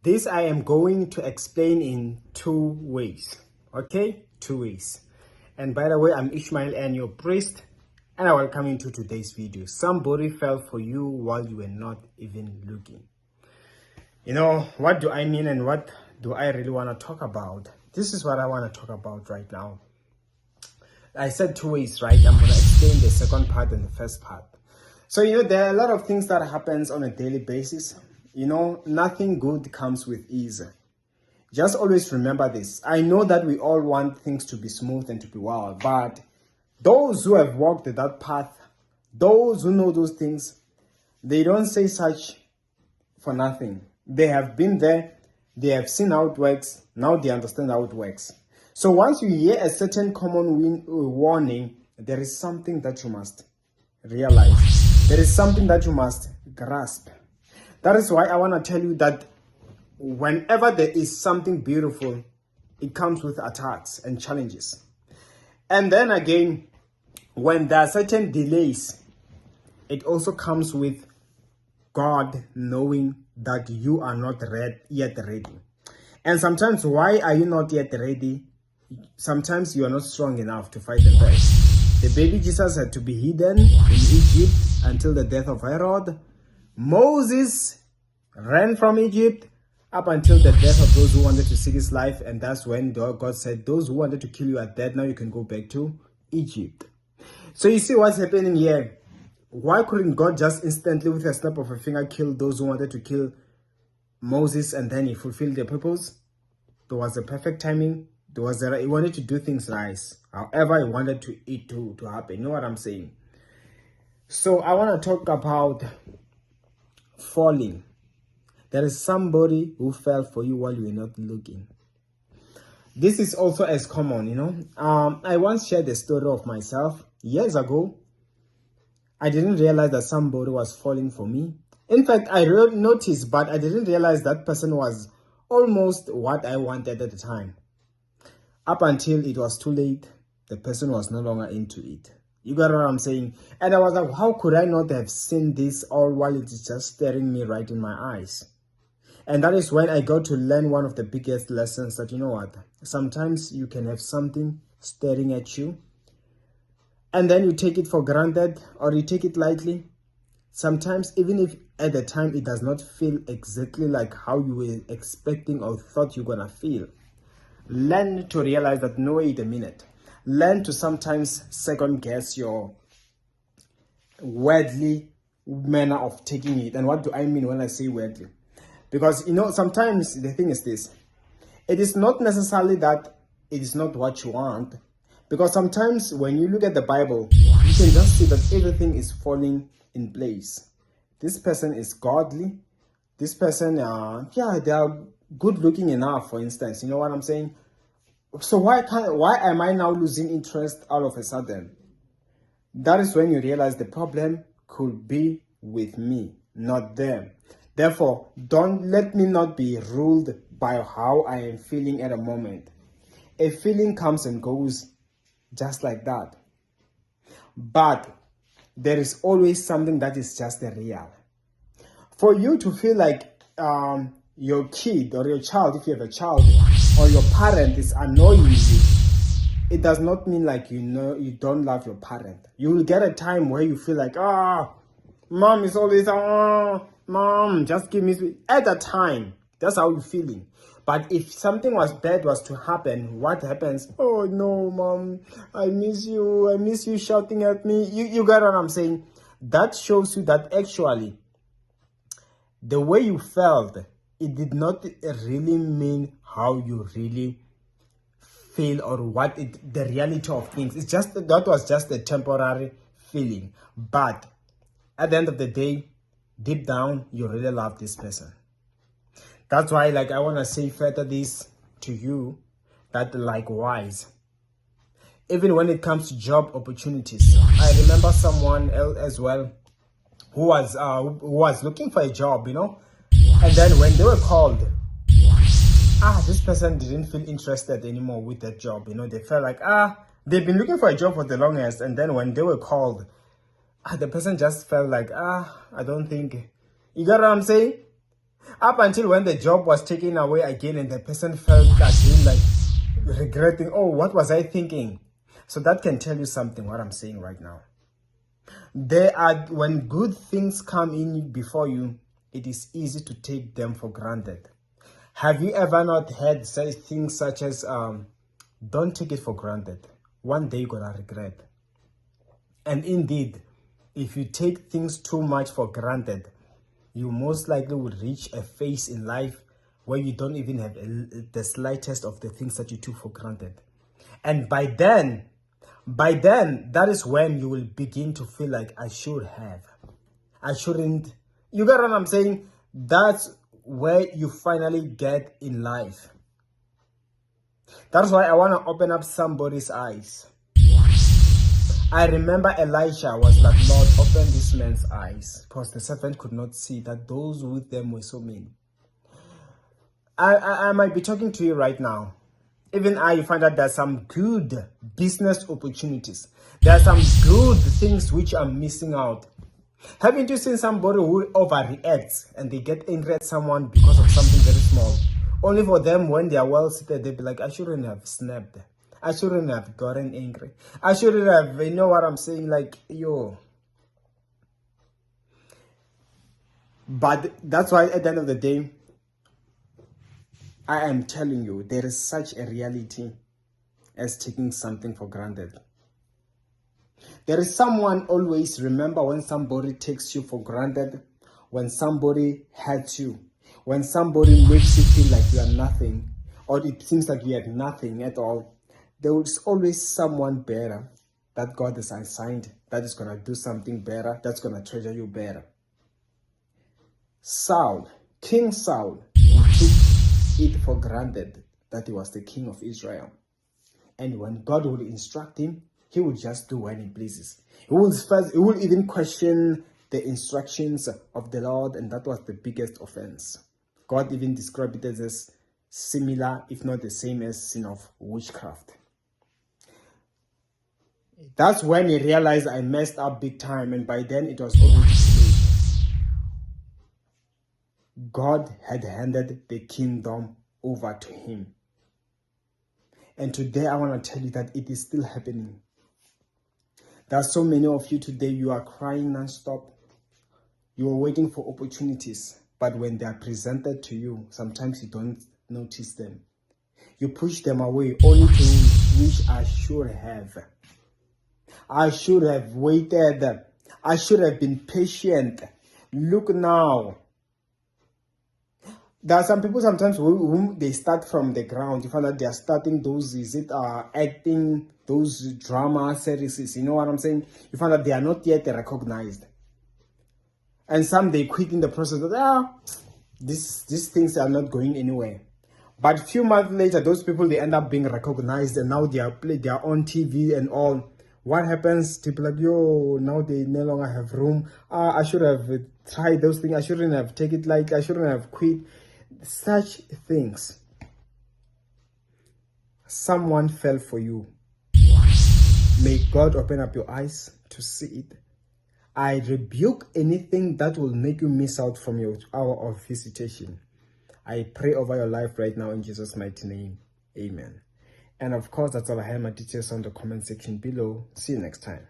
This I am going to explain in two ways. Okay, two ways. And by the way, I'm Ishmael and your priest, and I welcome you to today's video. Somebody fell for you while you were not even looking. You know, what do I mean and what do I really want to talk about? This is what I want to talk about right now. I said two ways, right? I'm going to explain the second part and the first part. So, there are a lot of things that happens on a daily basis. Nothing good comes with ease. Just always remember this. I know that we all want things to be smooth and to be well, but those who have walked that path, those who know those things, they don't say such for nothing. They have been there, they have seen how it works, now they understand how it works. So once you hear a certain common warning, there is something that you must realize. There is something that you must grasp. That is why I want to tell you that whenever there is something beautiful, it comes with attacks and challenges. And then again, when there are certain delays, it also comes with God knowing that you are not yet ready. And sometimes, why are you not yet ready? Sometimes you are not strong enough to fight the fight. The baby Jesus had to be hidden in Egypt until the death of Herod. Moses ran from Egypt up until the death of those who wanted to seek his life. And that's when God said, those who wanted to kill you are dead. Now you can go back to Egypt. So you see what's happening here. Why couldn't God just instantly, with a snap of a finger, kill those who wanted to kill Moses, and then he fulfilled their purpose? There was a perfect timing. He wanted to do things nice. However, he wanted it to happen. You know what I'm saying? So I want to talk about falling. There is somebody who fell for you while you were not looking. This is also as common, I once shared the story of myself years ago. I didn't realize that somebody was falling for me. In fact, I noticed, but I didn't realize that person was almost what I wanted at the time. Up until it was too late, the person was no longer into it. You got what I'm saying? And I was like, how could I not have seen this all while it is just staring me right in my eyes? And that is when I got to learn one of the biggest lessons that, sometimes you can have something staring at you, and then you take it for granted or you take it lightly. Sometimes, even if at the time it does not feel exactly like how you were expecting or thought you're gonna feel, learn to realize that, no, wait a minute. Learn to sometimes second guess your worldly manner of taking it. And what do I mean when I say worldly? Because, sometimes the thing is this. It is not necessarily that it is not what you want. Because sometimes when you look at the Bible, you can just see that everything is falling in place. This person is godly. This person, they are good looking enough, for instance. You know what I'm saying? So why am I now losing interest all of a sudden? That is when you realize the problem could be with me, not them. Therefore, don't let me not be ruled by how I am feeling at a moment. A feeling comes and goes just like that. But there is always something that is just real. For you to feel like your kid or your child, if you have a child, or your parent is annoying you, it does not mean like you don't love your parent. You will get a time where you feel like, mom is always, mom, just give me. At that time, that's how you're feeling. But if something bad was to happen, what happens? Oh no, mom, I miss you shouting at me. You get what I'm saying? That shows you that actually the way you felt, it did not really mean how you really feel or the reality of things. It's just that was just a temporary feeling. But at the end of the day, deep down, you really love this person. That's why, I want to say further this to you, that likewise, even when it comes to job opportunities, I remember someone else as well who was looking for a job, and then when they were called, this person didn't feel interested anymore with that job. They felt like, they've been looking for a job for the longest, and then when they were called, the person just felt like, I don't think, you got what I'm saying? Up until when the job was taken away again and the person felt again like regretting, oh, what was I thinking? So that can tell you something, what I'm saying right now. When good things come in before you, it is easy to take them for granted. Have you ever not heard such things such as, don't take it for granted. One day you're gonna regret. And indeed, if you take things too much for granted, you most likely will reach a phase in life where you don't even have the slightest of the things that you took for granted. And by then, that is when you will begin to feel like I should have. I shouldn't. You get what I'm saying? That's where you finally get in life. That's why I want to open up somebody's eyes. I remember Elisha was like, Lord, open this man's eyes, because the servant could not see that those with them were so mean. I might be talking to you right now. Even you find out there's some good business opportunities. There are some good things which are missing out. Haven't you seen somebody who overreacts and they get angry at someone because of something very small? Only for them, when they are well seated, they'll be like, I shouldn't have snapped. I shouldn't have gotten angry. I shouldn't have, you know what I'm saying? Like, yo. But that's why at the end of the day, I am telling you, there is such a reality as taking something for granted. There is someone always, remember, when somebody takes you for granted, when somebody hurts you, when somebody makes you feel like you are nothing, or it seems like you have nothing at all, there is always someone better that God has assigned that is going to do something better, that's going to treasure you better. Saul, King Saul, took it for granted that he was the king of Israel. And when God would instruct him, he would just do when he pleases. He will even question the instructions of the Lord, and that was the biggest offense. God even described it as similar, if not the same, as sin of witchcraft. That's when he realized I messed up big time, and by then it was already too late. God had handed the kingdom over to him. And today I want to tell you that it is still happening. There are so many of you today, you are crying non-stop. You are waiting for opportunities, but when they are presented to you, sometimes you don't notice them. You push them away only to wish I should have. I should have waited. I should have been patient. Look now. There are some people sometimes whom they start from the ground. You find that they are starting those, acting, those drama series, you know what I'm saying? You find that they are not yet recognized. And some, they quit in the process that, these things are not going anywhere. But a few months later, those people, they end up being recognized, and now they are on TV and all. What happens? People like, yo, now they no longer have room. I should have tried those things. I shouldn't have taken it like, I shouldn't have quit. Such things. Someone fell for you. May God open up your eyes to see it. I rebuke anything that will make you miss out from your hour of visitation. I pray over your life right now in Jesus' mighty name. Amen. And of course, that's all I have. My details on the comment section below. See you next time.